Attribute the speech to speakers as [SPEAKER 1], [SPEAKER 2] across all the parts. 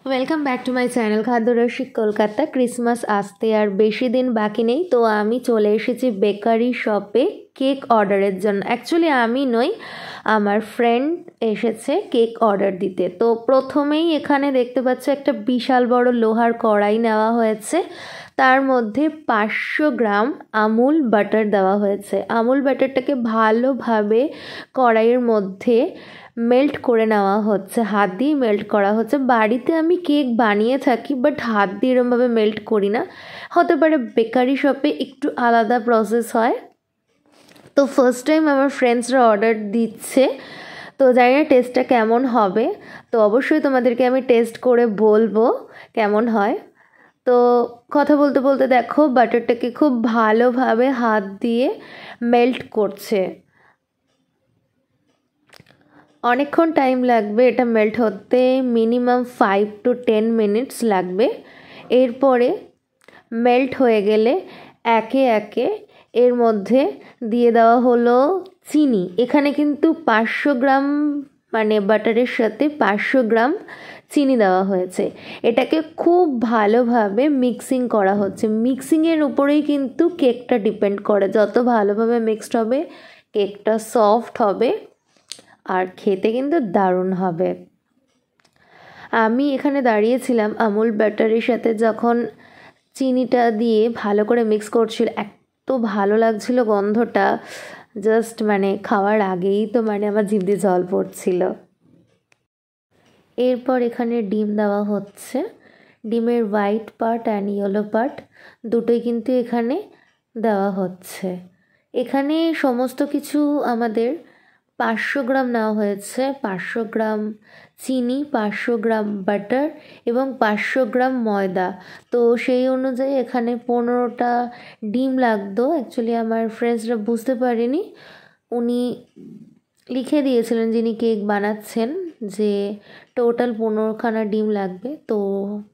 [SPEAKER 1] Welcome back to my channel খাদ্যরসিক Kolkata. Christmas আসতে আর বেশি দিন বাকি নেই, তো আমি চলে এসেছি বেকারি শপে কেক অর্ডারের জন্য। অ্যাকচুয়ালি আমি নই, আমার ফ্রেন্ড এসেছে কেক অর্ডার দিতে। তো প্রথমেই এখানে দেখতে পাচ্ছ একটা বিশাল বড় লোহার কড়াই নেওয়া হয়েছে, তার মধ্যে 500 গ্রাম আমুল বাটার দেওয়া হয়েছে। আমুল বাটারটাকে ভালোভাবে কড়াইয়ের মধ্যে মেল্ট করে নেওয়া হচ্ছে, হাত দিয়ে মেল্ট করা হচ্ছে। বাড়িতে আমি কেক বানিয়ে থাকি, বাট হাত দিয়ে এরমভাবে মেল্ট করি না। হতে পারে বেকারি শপে একটু আলাদা প্রসেস হয়। তো ফার্স্ট টাইম আমার ফ্রেন্ডসরা অর্ডার দিচ্ছে, তো জানি না টেস্টটা কেমন হবে। তো অবশ্যই তোমাদেরকে আমি টেস্ট করে বলবো কেমন হয়। তো কথা বলতে বলতে দেখো বাটারটাকে খুব ভালোভাবে হাত দিয়ে মেল্ট করছে। অনেকক্ষণ টাইম লাগবে এটা মেল্ট হতে, মিনিমাম 5 to 10 মিনিটস লাগবে। এরপরে মেল্ট হয়ে গেলে একে একে এর মধ্যে দিয়ে দেওয়া হলো চিনি। এখানে কিন্তু 500 গ্রাম মানে বাটারের সাথে 500 গ্রাম চিনি দেওয়া হয়েছে। এটাকে খুব ভালোভাবে মিক্সিং করা হচ্ছে। মিক্সিংয়ের উপরেই কিন্তু কেকটা ডিপেন্ড করে, যত ভালোভাবে মিক্সড হবে কেকটা সফট হবে আর খেতে কিন্তু দারুণ হবে। আমি এখানে দাঁড়িয়েছিলাম আমুল ব্যাটারের সাথে, যখন চিনিটা দিয়ে ভালো করে মিক্স করছিল, এত ভালো লাগছিল গন্ধটা, জাস্ট মানে খাওয়ার আগেই তো মানে আমার জিভ দিয়ে জল পড়ছিল। এরপর এখানে ডিম দেওয়া হচ্ছে। ডিমের white part and yellow part দুটোই কিন্তু এখানে দেওয়া হচ্ছে। এখানে সমস্ত কিছু আমাদের 500 গ্রাম নেওয়া হয়েছে। 500 গ্রাম চিনি, 500 গ্রাম বাটার এবং 500 গ্রাম ময়দা। তো সেই অনুযায়ী এখানে 15টা ডিম লাগতো। অ্যাকচুয়ালি আমার ফ্রেন্ডসরা বুঝতে পারেনি, উনি লিখে দিয়েছিলেন যিনি কেক বানাচ্ছেন যে টোটাল 15খানা ডিম লাগবে, তো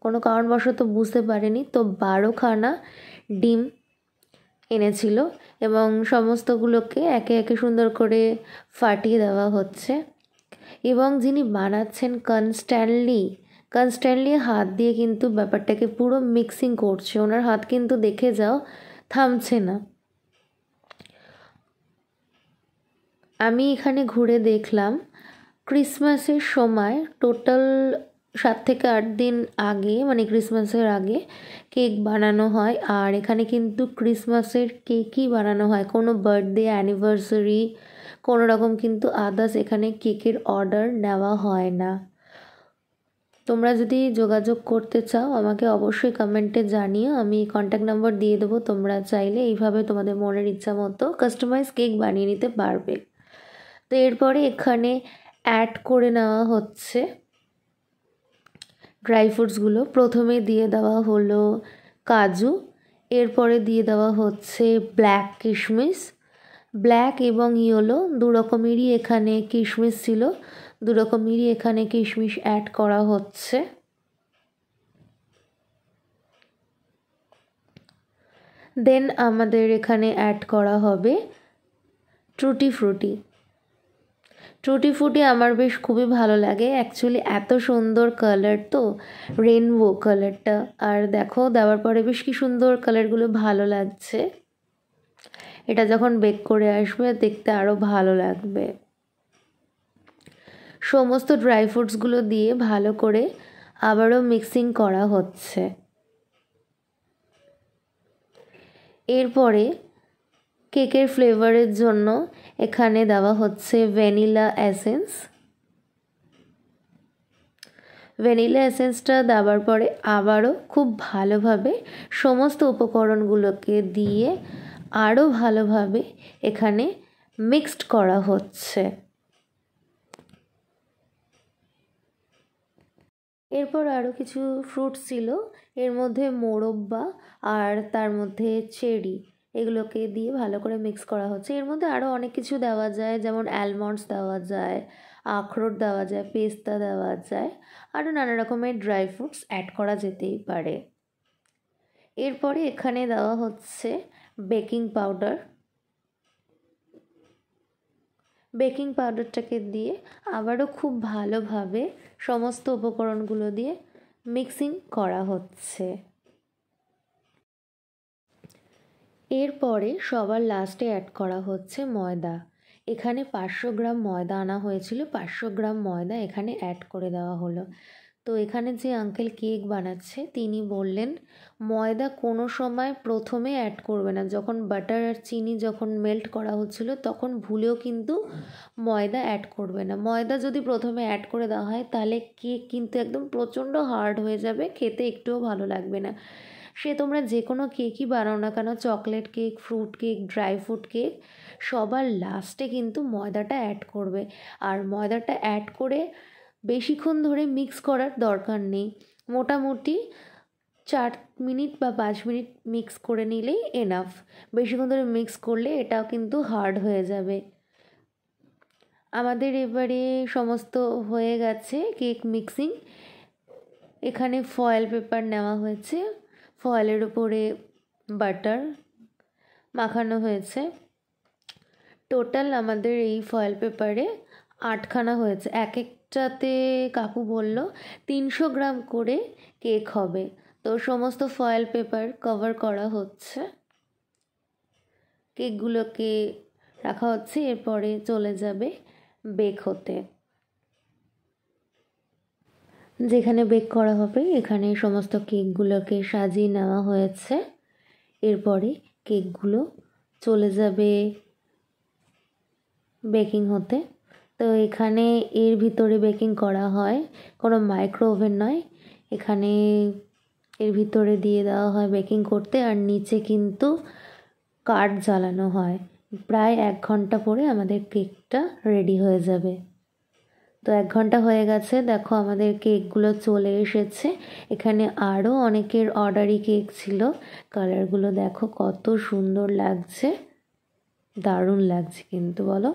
[SPEAKER 1] কোনো কারণবশত বুঝতে পারেনি, তো 12খানা ডিম এনেছিল এবং সমস্তগুলোকে একে একে সুন্দর করে ফাটিয়ে দেওয়া হচ্ছে। এবং যিনি বানাচ্ছেন কনস্ট্যান্টলি হাত দিয়ে কিন্তু ব্যাপারটাকে পুরো মিক্সিং করছে। ওনার হাত কিন্তু দেখে যাও থামছে না। আমি এখানে ঘুরে দেখলাম ক্রিসমাসের সময় টোটাল 7 থেকে 8 দিন আগে, মানে ক্রিসমাসের আগে কেক বানানো হয়। আর এখানে কিন্তু ক্রিসমাসের কেকই বানানো হয়, কোনো বার্থডে অ্যানিভার্সারি কোনো রকম কিন্তু আদার্স এখানে কেকের অর্ডার নেওয়া হয় না। তোমরা যদি যোগাযোগ করতে চাও আমাকে অবশ্যই কমেন্টে জানিও, আমি কন্ট্যাক্ট নাম্বার দিয়ে দেবো। তোমরা চাইলে এইভাবে তোমাদের মনের ইচ্ছা মতো কাস্টমাইজ কেক বানিয়ে নিতে পারবে। তো এরপরে এখানে অ্যাড করে নেওয়া হচ্ছে ড্রাই ফ্রুটসগুলো। প্রথমে দিয়ে দেওয়া হলো কাজু, এরপরে দিয়ে দেওয়া হচ্ছে ব্ল্যাক কিশমিশ। ব্ল্যাক এবং ইয়েলো দু রকমেরই এখানে কিশমিশ ছিল, দু রকমেরই এখানে কিশমিশ অ্যাড করা হচ্ছে। দেন আমাদের এখানে অ্যাড করা হবে টুটি ফ্রুটি। আমার বেশ খুবই ভালো লাগে, অ্যাকচুয়ালি এত সুন্দর কালার, তো রেনবো কালারটা। আর দেখো দেওয়ার পরে বেশ কি সুন্দর কালারগুলো ভালো লাগছে। এটা যখন বেক করে আসবে দেখতে আরও ভালো লাগবে। সমস্ত ড্রাই ফ্রুটসগুলো দিয়ে ভালো করে আবারও মিক্সিং করা হচ্ছে। এরপরে কেকের ফ্লেভারের জন্য এখানে দেওয়া হচ্ছে ভ্যানিলা এসেন্সটা দেওয়ার পরে আবারও খুব ভালোভাবে সমস্ত উপকরণগুলোকে দিয়ে আরও ভালোভাবে এখানে মিক্সড করা হচ্ছে। এরপর আরও কিছু ফ্রুট ছিল, এর মধ্যে মোরব্বা আর তার মধ্যে চেরি, এগুলোকে দিয়ে ভালো করে মিক্স করা হচ্ছে। এর মধ্যে আরও অনেক কিছু দেওয়া যায়, যেমন অ্যালমন্ডস দেওয়া যায়, আখরোট দেওয়া যায়, পেস্তা দেওয়া যায়, আরও নানা রকমের ড্রাই ফ্রুটস অ্যাড করা যেতেই পারে। এরপরে এখানে দেওয়া হচ্ছে বেকিং পাউডারটাকে দিয়ে আবারও খুব ভালোভাবে সমস্ত উপকরণগুলো দিয়ে মিক্সিং করা হচ্ছে। এরপরে সবার লাস্টে অ্যাড করা হচ্ছে ময়দা। এখানে 500 গ্রাম ময়দা আনা হয়েছিল, 500 গ্রাম ময়দা এখানে অ্যাড করে দেওয়া হলো। তো এখানে যে আঙ্কেল কেক বানাচ্ছে তিনি বললেন ময়দা কোনো সময় প্রথমে অ্যাড করবে না, যখন বাটার আর চিনি যখন মেল্ট করা হচ্ছিল তখন ভুলেও কিন্তু ময়দা অ্যাড করবে না। ময়দা যদি প্রথমে অ্যাড করে দেওয়া হয় তাহলে কেক কিন্তু একদম প্রচণ্ড হার্ড হয়ে যাবে, খেতে একটুও ভালো লাগবে না। সে তোমরা যে কোনো কেকই বানাও না কেন, chocolate cake, fruit cake, dry fruit cake, সবার লাস্টে কিন্তু ময়দাটা অ্যাড করবে। আর ময়দাটা অ্যাড করে বেশিক্ষণ ধরে মিক্স করার দরকার নেই, মোটামুটি 4 মিনিট বা 5 মিনিট মিক্স করে নিলেই এনাফ। বেশিক্ষণ ধরে মিক্স করলে এটাও কিন্তু হার্ড হয়ে যাবে। আমাদের এবারে সমস্ত হয়ে গেছে কেক মিক্সিং। এখানে ফয়েল পেপার নেওয়া হয়েছে, ফয়েলের উপরে বাটার মাখানো হয়েছে। টোটাল আমাদের এই ফয়েল পেপারে 8খানা হয়েছে। এক একটাতে কাকু বলল 300 গ্রাম করে কেক হবে। তো সমস্ত ফয়েল পেপার কভার করা হচ্ছে, কেকগুলোকে রাখা হচ্ছে, এরপরে চলে যাবে বেক হতে। যেখানে বেক করা হবে এখানে সমস্ত কেকগুলোকে সাজিয়ে নেওয়া হয়েছে। এরপরে কেকগুলো চলে যাবে বেকিং হতে। তো এখানে এর ভিতরে বেকিং করা হয়, কোনো মাইক্রো ওভেন নয়, এখানে এর ভিতরে দিয়ে দেওয়া হয় বেকিং করতে, আর নিচে কিন্তু কাঠ জ্বালানো হয়। প্রায় 1 ঘন্টা পরে আমাদের কেকটা রেডি হয়ে যাবে। তো 1 ঘন্টা হয়ে গেছে, দেখো আমাদের কেকগুলো চলে এসেছে। এখানে আরও অনেকের অর্ডারি কেক ছিল, কালারগুলো দেখো কত সুন্দর লাগছে, দারুণ লাগছে কিন্তু বলো।